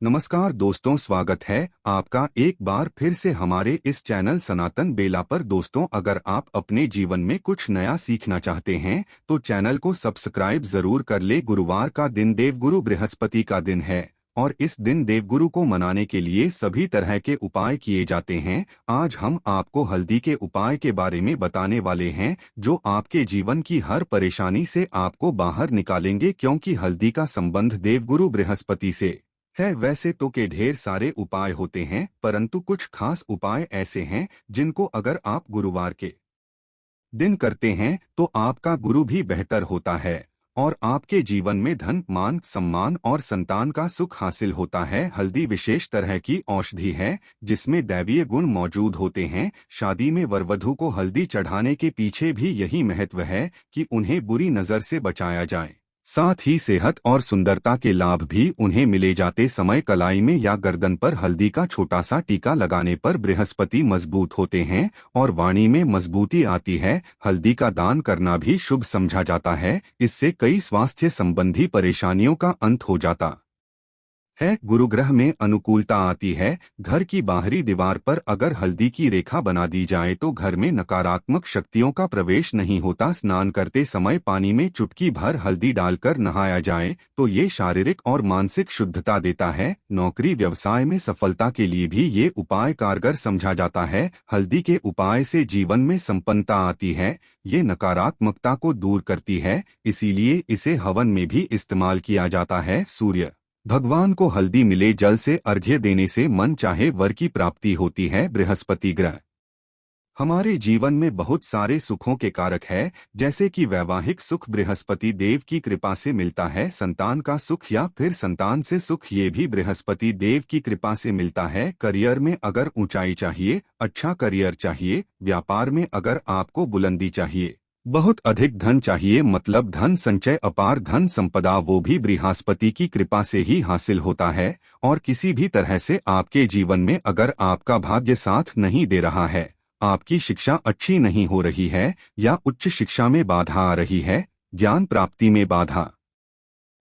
नमस्कार दोस्तों, स्वागत है आपका एक बार फिर से हमारे इस चैनल सनातन बेला पर। दोस्तों, अगर आप अपने जीवन में कुछ नया सीखना चाहते हैं तो चैनल को सब्सक्राइब जरूर कर ले। गुरुवार का दिन देवगुरु बृहस्पति का दिन है और इस दिन देवगुरु को मनाने के लिए सभी तरह के उपाय किए जाते हैं। आज हम आपको हल्दी के उपाय के बारे में बताने वाले हैं जो आपके जीवन की हर परेशानी से आपको बाहर निकालेंगे, क्योंकि हल्दी का संबंध देवगुरु बृहस्पति से है। वैसे तो के ढेर सारे उपाय होते हैं, परंतु कुछ खास उपाय ऐसे हैं जिनको अगर आप गुरुवार के दिन करते हैं तो आपका गुरु भी बेहतर होता है और आपके जीवन में धन, मान, सम्मान और संतान का सुख हासिल होता है। हल्दी विशेष तरह की औषधि है जिसमें दैवीय गुण मौजूद होते हैं। शादी में वरवधू को हल्दी चढ़ाने के पीछे भी यही महत्व है कि उन्हें बुरी नजर से बचाया जाए। साथ ही सेहत और सुंदरता के लाभ भी उन्हें मिले जाते समय कलाई में या गर्दन पर हल्दी का छोटा सा टीका लगाने पर बृहस्पति मजबूत होते हैं और वाणी में मजबूती आती है। हल्दी का दान करना भी शुभ समझा जाता है। इससे कई स्वास्थ्य संबंधी परेशानियों का अंत हो जाता है। गुरुग्रह में अनुकूलता आती है। घर की बाहरी दीवार पर अगर हल्दी की रेखा बना दी जाए तो घर में नकारात्मक शक्तियों का प्रवेश नहीं होता। स्नान करते समय पानी में चुटकी भर हल्दी डालकर नहाया जाए तो ये शारीरिक और मानसिक शुद्धता देता है। नौकरी व्यवसाय में सफलता के लिए भी ये उपाय कारगर समझा जाता है। हल्दी के उपाय से जीवन में संपन्नता आती है। ये नकारात्मकता को दूर करती है, इसीलिए इसे हवन में भी इस्तेमाल किया जाता है। सूर्य भगवान को हल्दी मिले जल से अर्घ्य देने से मन चाहे वर की प्राप्ति होती है। बृहस्पति ग्रह हमारे जीवन में बहुत सारे सुखों के कारक है, जैसे कि वैवाहिक सुख बृहस्पति देव की कृपा से मिलता है। संतान का सुख या फिर संतान से सुख ये भी बृहस्पति देव की कृपा से मिलता है। करियर में अगर ऊंचाई चाहिए, अच्छा करियर चाहिए, व्यापार में अगर आपको बुलंदी चाहिए, बहुत अधिक धन चाहिए, मतलब धन संचय, अपार धन संपदा, वो भी बृहस्पति की कृपा से ही हासिल होता है। और किसी भी तरह से आपके जीवन में अगर आपका भाग्य साथ नहीं दे रहा है, आपकी शिक्षा अच्छी नहीं हो रही है या उच्च शिक्षा में बाधा आ रही है, ज्ञान प्राप्ति में बाधा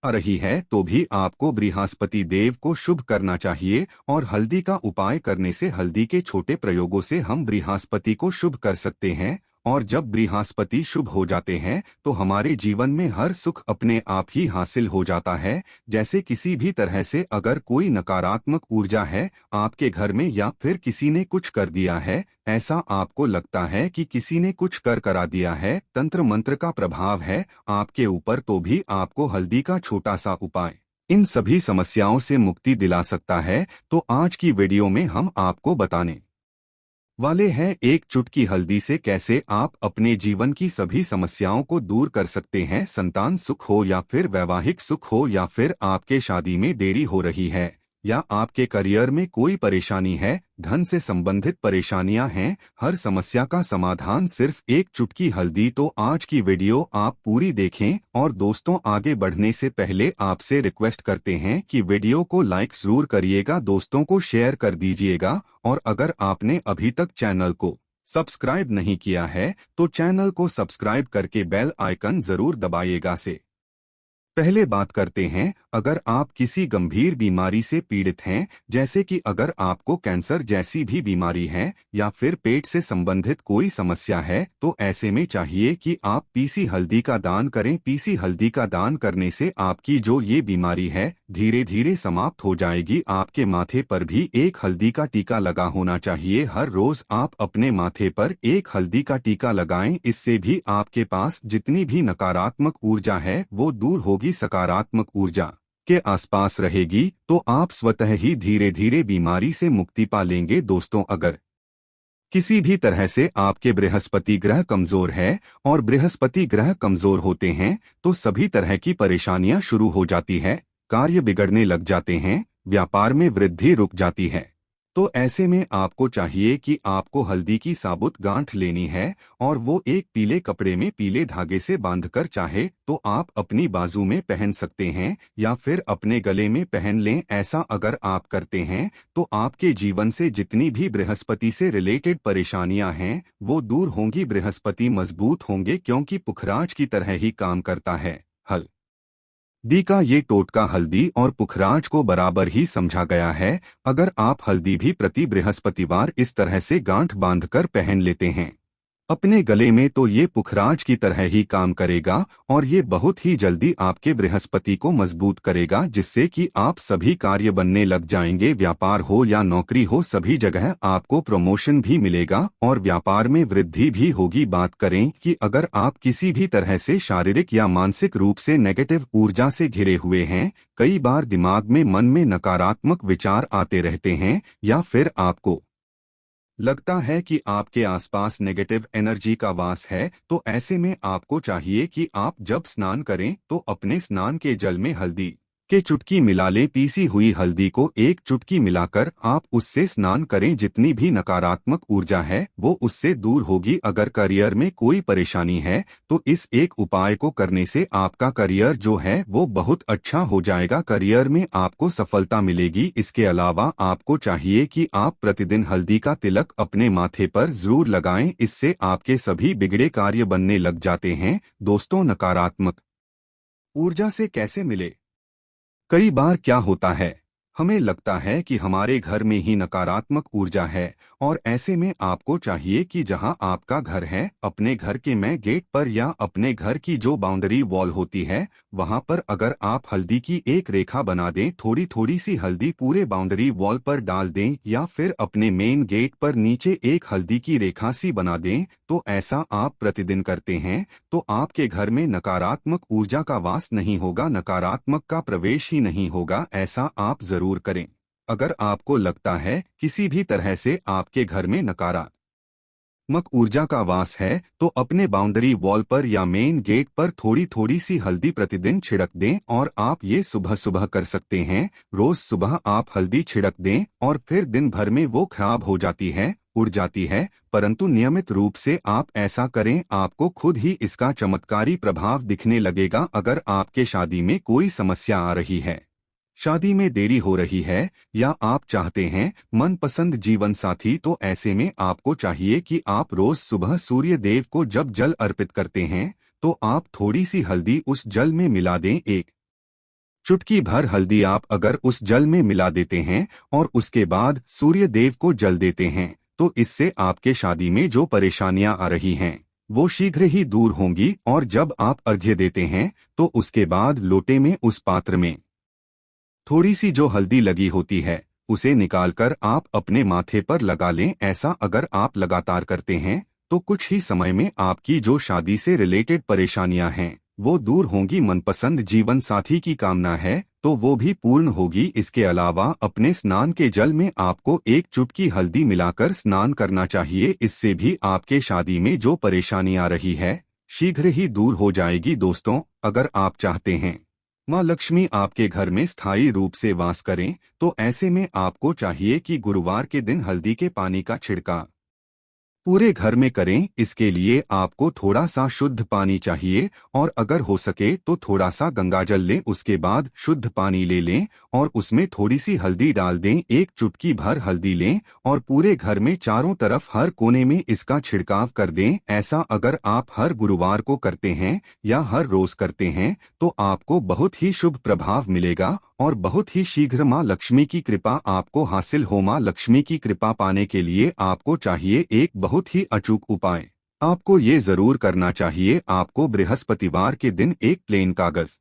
आ रही है, तो भी आपको बृहस्पति देव को शुभ करना चाहिए। और हल्दी का उपाय करने से, हल्दी के छोटे प्रयोगों से हम बृहस्पति को शुभ कर सकते हैं। और जब बृहस्पति शुभ हो जाते हैं तो हमारे जीवन में हर सुख अपने आप ही हासिल हो जाता है। जैसे किसी भी तरह से अगर कोई नकारात्मक ऊर्जा है आपके घर में या फिर किसी ने कुछ कर दिया है, ऐसा आपको लगता है कि किसी ने कुछ कर करा दिया है, तंत्र मंत्र का प्रभाव है आपके ऊपर, तो भी आपको हल्दी का छोटा सा उपाय इन सभी समस्याओं से मुक्ति दिला सकता है। तो आज की वीडियो में हम आपको बताने वाले हैं एक चुटकी हल्दी से कैसे आप अपने जीवन की सभी समस्याओं को दूर कर सकते हैं। संतान सुख हो या फिर वैवाहिक सुख हो या फिर आपके शादी में देरी हो रही है या आपके करियर में कोई परेशानी है, धन से संबंधित परेशानियां हैं, हर समस्या का समाधान सिर्फ एक चुटकी हल्दी। तो आज की वीडियो आप पूरी देखें। और दोस्तों, आगे बढ़ने से पहले आपसे रिक्वेस्ट करते हैं कि वीडियो को लाइक जरूर करिएगा, दोस्तों को शेयर कर दीजिएगा। और अगर आपने अभी तक चैनल को सब्सक्राइब नहीं किया है तो चैनल को सब्सक्राइब करके बेल आइकन जरूर दबाइएगा। से पहले बात करते हैं, अगर आप किसी गंभीर बीमारी से पीड़ित हैं, जैसे कि अगर आपको कैंसर जैसी भी बीमारी है या फिर पेट से संबंधित कोई समस्या है, तो ऐसे में चाहिए कि आप पीसी हल्दी का दान करें। पीसी हल्दी का दान करने से आपकी जो ये बीमारी है धीरे धीरे समाप्त हो जाएगी। आपके माथे पर भी एक हल्दी का टीका लगा होना चाहिए। हर रोज आप अपने माथे पर एक हल्दी का टीका लगाएं, इससे भी आपके पास जितनी भी नकारात्मक ऊर्जा है वो दूर होगी, सकारात्मक ऊर्जा के आसपास रहेगी, तो आप स्वतः ही धीरे धीरे बीमारी से मुक्ति पा लेंगे। दोस्तों, अगर किसी भी तरह से आपके बृहस्पति ग्रह कमजोर है और बृहस्पति ग्रह कमजोर होते हैं तो सभी तरह की परेशानियां शुरू हो जाती है, कार्य बिगड़ने लग जाते हैं, व्यापार में वृद्धि रुक जाती है। तो ऐसे में आपको चाहिए कि आपको हल्दी की साबुत गांठ लेनी है और वो एक पीले कपड़े में पीले धागे से बांधकर चाहे तो आप अपनी बाजू में पहन सकते हैं या फिर अपने गले में पहन लें। ऐसा अगर आप करते हैं तो आपके जीवन से जितनी भी बृहस्पति से रिलेटेड परेशानियां हैं वो दूर होंगी, बृहस्पति मजबूत होंगे, क्योंकि पुखराज की तरह ही काम करता है। हल दी का ये टोटका हल्दी और पुखराज को बराबर ही समझा गया है। अगर आप हल्दी भी प्रति बृहस्पतिवार इस तरह से गांठ बांधकर पहन लेते हैं अपने गले में, तो ये पुखराज की तरह ही काम करेगा और ये बहुत ही जल्दी आपके बृहस्पति को मजबूत करेगा, जिससे कि आप सभी कार्य बनने लग जाएंगे। व्यापार हो या नौकरी हो, सभी जगह आपको प्रमोशन भी मिलेगा और व्यापार में वृद्धि भी होगी। बात करें कि अगर आप किसी भी तरह से शारीरिक या मानसिक रूप से नेगेटिव ऊर्जा से घिरे हुए हैं, कई बार दिमाग में मन में नकारात्मक विचार आते रहते हैं या फिर आपको लगता है कि आपके आसपास नेगेटिव एनर्जी का वास है, तो ऐसे में आपको चाहिए कि आप जब स्नान करें तो अपने स्नान के जल में हल्दी के चुटकी मिला लें। पीसी हुई हल्दी को एक चुटकी मिलाकर आप उससे स्नान करें। जितनी भी नकारात्मक ऊर्जा है वो उससे दूर होगी। अगर करियर में कोई परेशानी है तो इस एक उपाय को करने से आपका करियर जो है वो बहुत अच्छा हो जाएगा। करियर में आपको सफलता मिलेगी। इसके अलावा आपको चाहिए कि आप प्रतिदिन हल्दी का तिलक अपने माथे पर जरूर लगाएं। इससे आपके सभी बिगड़े कार्य बनने लग जाते हैं। दोस्तों, नकारात्मक ऊर्जा से कैसे मिले? कई बार क्या होता है, हमें लगता है कि हमारे घर में ही नकारात्मक ऊर्जा है और ऐसे में आपको चाहिए कि जहां आपका घर है, अपने घर के मेन गेट पर या अपने घर की जो बाउंड्री वॉल होती है वहां पर अगर आप हल्दी की एक रेखा बना दें, थोड़ी थोड़ी सी हल्दी पूरे बाउंड्री वॉल पर डाल दें या फिर अपने मेन गेट पर नीचे एक हल्दी की रेखा सी बना दें, तो ऐसा आप प्रतिदिन करते हैं तो आपके घर में नकारात्मक ऊर्जा का वास नहीं होगा, नकारात्मक का प्रवेश ही नहीं होगा। ऐसा आप जरूर करें। अगर आपको लगता है किसी भी तरह से आपके घर में नकारात्मक ऊर्जा का वास है, तो अपने बाउंड्री वॉल पर या मेन गेट पर थोड़ी थोड़ी सी हल्दी प्रतिदिन छिड़क दें और आप ये सुबह सुबह कर सकते हैं। रोज सुबह आप हल्दी छिड़क दें और फिर दिन भर में वो खराब हो जाती है, उड़ जाती है, परंतु नियमित रूप से आप ऐसा करें, आपको खुद ही इसका चमत्कारी प्रभाव दिखने लगेगा। अगर आपके शादी में कोई समस्या आ रही है, शादी में देरी हो रही है या आप चाहते हैं मनपसंद जीवन साथी, तो ऐसे में आपको चाहिए कि आप रोज सुबह सूर्य देव को जब जल अर्पित करते हैं तो आप थोड़ी सी हल्दी उस जल में मिला दें। एक चुटकी भर हल्दी आप अगर उस जल में मिला देते हैं और उसके बाद सूर्य देव को जल देते हैं, तो इससे आपके शादी में जो परेशानियां आ रही हैं वो शीघ्र ही दूर होंगी। और जब आप अर्घ्य देते हैं तो उसके बाद लोटे में उस पात्र में थोड़ी सी जो हल्दी लगी होती है उसे निकालकर आप अपने माथे पर लगा लें। ऐसा अगर आप लगातार करते हैं तो कुछ ही समय में आपकी जो शादी से रिलेटेड परेशानियां हैं वो दूर होंगी। मनपसंद जीवन साथी की कामना है तो वो भी पूर्ण होगी। इसके अलावा अपने स्नान के जल में आपको एक चुटकी हल्दी मिलाकर स्नान करना चाहिए। इससे भी आपके शादी में जो परेशानी आ रही है शीघ्र ही दूर हो जाएगी। दोस्तों, अगर आप चाहते हैं माँ लक्ष्मी आपके घर में स्थायी रूप से वास करें, तो ऐसे में आपको चाहिए कि गुरुवार के दिन हल्दी के पानी का छिड़काव पूरे घर में करें। इसके लिए आपको थोड़ा सा शुद्ध पानी चाहिए और अगर हो सके तो थोड़ा सा गंगाजल लें। उसके बाद शुद्ध पानी ले लें और उसमें थोड़ी सी हल्दी डाल दें। एक चुटकी भर हल्दी लें और पूरे घर में चारों तरफ हर कोने में इसका छिड़काव कर दें। ऐसा अगर आप हर गुरुवार को करते हैं या हर रोज करते हैं तो आपको बहुत ही शुभ प्रभाव मिलेगा और बहुत ही शीघ्र माँ लक्ष्मी की कृपा आपको हासिल हो। माँ लक्ष्मी की कृपा पाने के लिए आपको चाहिए एक बहुत ही अचूक उपाय। आपको ये जरूर करना चाहिए। आपको बृहस्पतिवार के दिन एक प्लेन कागज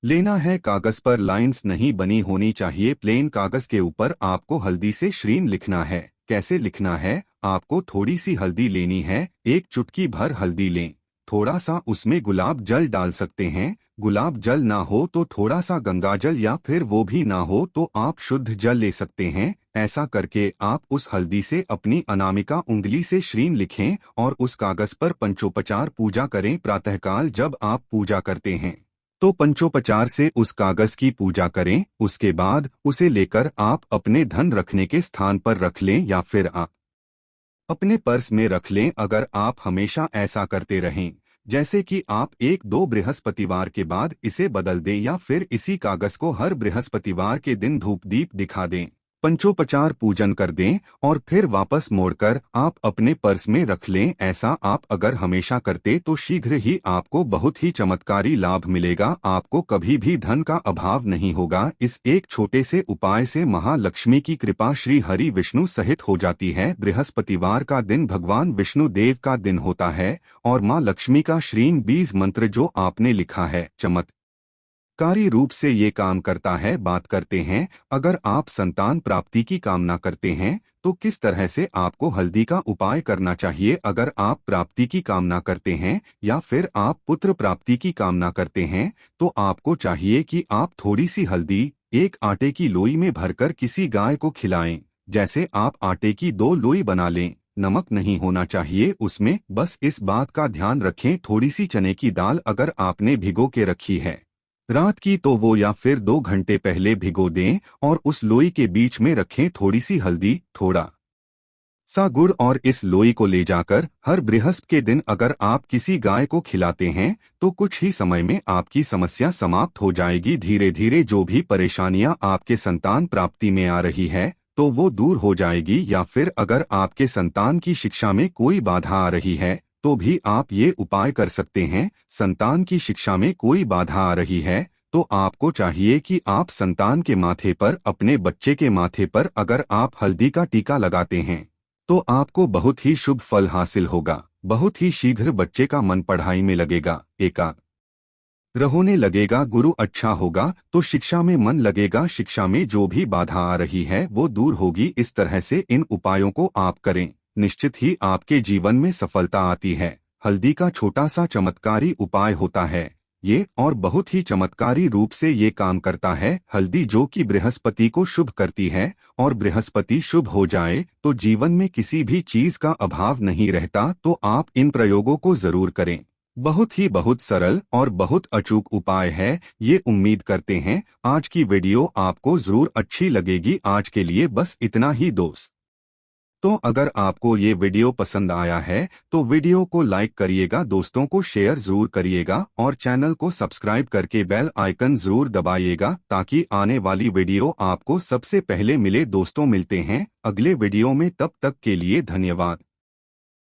लेना है। कागज पर लाइंस नहीं बनी होनी चाहिए। प्लेन कागज के ऊपर आपको हल्दी से श्रीम लिखना है। कैसे लिखना है? आपको थोड़ी सी हल्दी लेनी है, एक चुटकी भर हल्दी लें, थोड़ा सा उसमें गुलाब जल डाल सकते हैं। गुलाब जल ना हो तो थोड़ा सा गंगा जल या फिर वो भी ना हो तो आप शुद्ध जल ले सकते हैं। ऐसा करके आप उस हल्दी से अपनी अनामिका उंगली से श्रीम लिखें और उस कागज पर पंचोपचार पूजा करें। प्रातःकाल जब आप पूजा करते हैं तो पंचोपचार से उस कागज की पूजा करें। उसके बाद उसे लेकर आप अपने धन रखने के स्थान पर रख लें या फिर आप अपने पर्स में रख लें। अगर आप हमेशा ऐसा करते रहें, जैसे कि आप एक दो बृहस्पतिवार के बाद इसे बदल दें या फिर इसी कागज को हर बृहस्पतिवार के दिन धूप दीप दिखा दें, पंचोपचार पूजन कर दें और फिर वापस मोड़कर आप अपने पर्स में रख लें। ऐसा आप अगर हमेशा करते तो शीघ्र ही आपको बहुत ही चमत्कारी लाभ मिलेगा। आपको कभी भी धन का अभाव नहीं होगा। इस एक छोटे से उपाय से महालक्ष्मी की कृपा श्री हरि विष्णु सहित हो जाती है। बृहस्पतिवार का दिन भगवान विष्णु देव का दिन होता है और माँ लक्ष्मी का श्रीं बीज मंत्र जो आपने लिखा है चमत्कारी रूप से ये काम करता है। बात करते हैं, अगर आप संतान प्राप्ति की कामना करते हैं तो किस तरह से आपको हल्दी का उपाय करना चाहिए। अगर आप प्राप्ति की कामना करते हैं या फिर आप पुत्र प्राप्ति की कामना करते हैं तो आपको चाहिए कि आप थोड़ी सी हल्दी एक आटे की लोई में भरकर किसी गाय को खिलाएं। जैसे आप आटे की 2 लोई बना लें, नमक नहीं होना चाहिए उसमें। बस इस बात का ध्यान रखें, थोड़ी सी चने की दाल अगर आपने भिगो के रखी है रात की तो वो या फिर 2 घंटे पहले भिगो दें और उस लोई के बीच में रखें थोड़ी सी हल्दी, थोड़ा सा गुड़ और इस लोई को ले जाकर हर बृहस्पति के दिन अगर आप किसी गाय को खिलाते हैं तो कुछ ही समय में आपकी समस्या समाप्त हो जाएगी। धीरे धीरे जो भी परेशानियां आपके संतान प्राप्ति में आ रही है तो वो दूर हो जाएगी। या फिर अगर आपके संतान की शिक्षा में कोई बाधा आ रही है तो भी आप ये उपाय कर सकते हैं। संतान की शिक्षा में कोई बाधा आ रही है तो आपको चाहिए कि आप संतान के माथे पर, अपने बच्चे के माथे पर अगर आप हल्दी का टीका लगाते हैं तो आपको बहुत ही शुभ फल हासिल होगा। बहुत ही शीघ्र बच्चे का मन पढ़ाई में लगेगा, एकाग्र होने लगेगा, गुरु अच्छा होगा तो शिक्षा में मन लगेगा। शिक्षा में जो भी बाधा आ रही है वो दूर होगी। इस तरह से इन उपायों को आप करें, निश्चित ही आपके जीवन में सफलता आती है। हल्दी का छोटा सा चमत्कारी उपाय होता है ये और बहुत ही चमत्कारी रूप से ये काम करता है। हल्दी जो कि बृहस्पति को शुभ करती है और बृहस्पति शुभ हो जाए तो जीवन में किसी भी चीज का अभाव नहीं रहता। तो आप इन प्रयोगों को जरूर करें। बहुत सरल और बहुत अचूक उपाय है। ये उम्मीद करते हैं आज की वीडियो आपको जरूर अच्छी लगेगी। आज के लिए बस इतना ही दोस्त। तो अगर आपको ये वीडियो पसंद आया है तो वीडियो को लाइक करिएगा, दोस्तों को शेयर जरूर करिएगा और चैनल को सब्सक्राइब करके बेल आइकन जरूर दबाइएगा ताकि आने वाली वीडियो आपको सबसे पहले मिले। दोस्तों मिलते हैं अगले वीडियो में, तब तक के लिए धन्यवाद।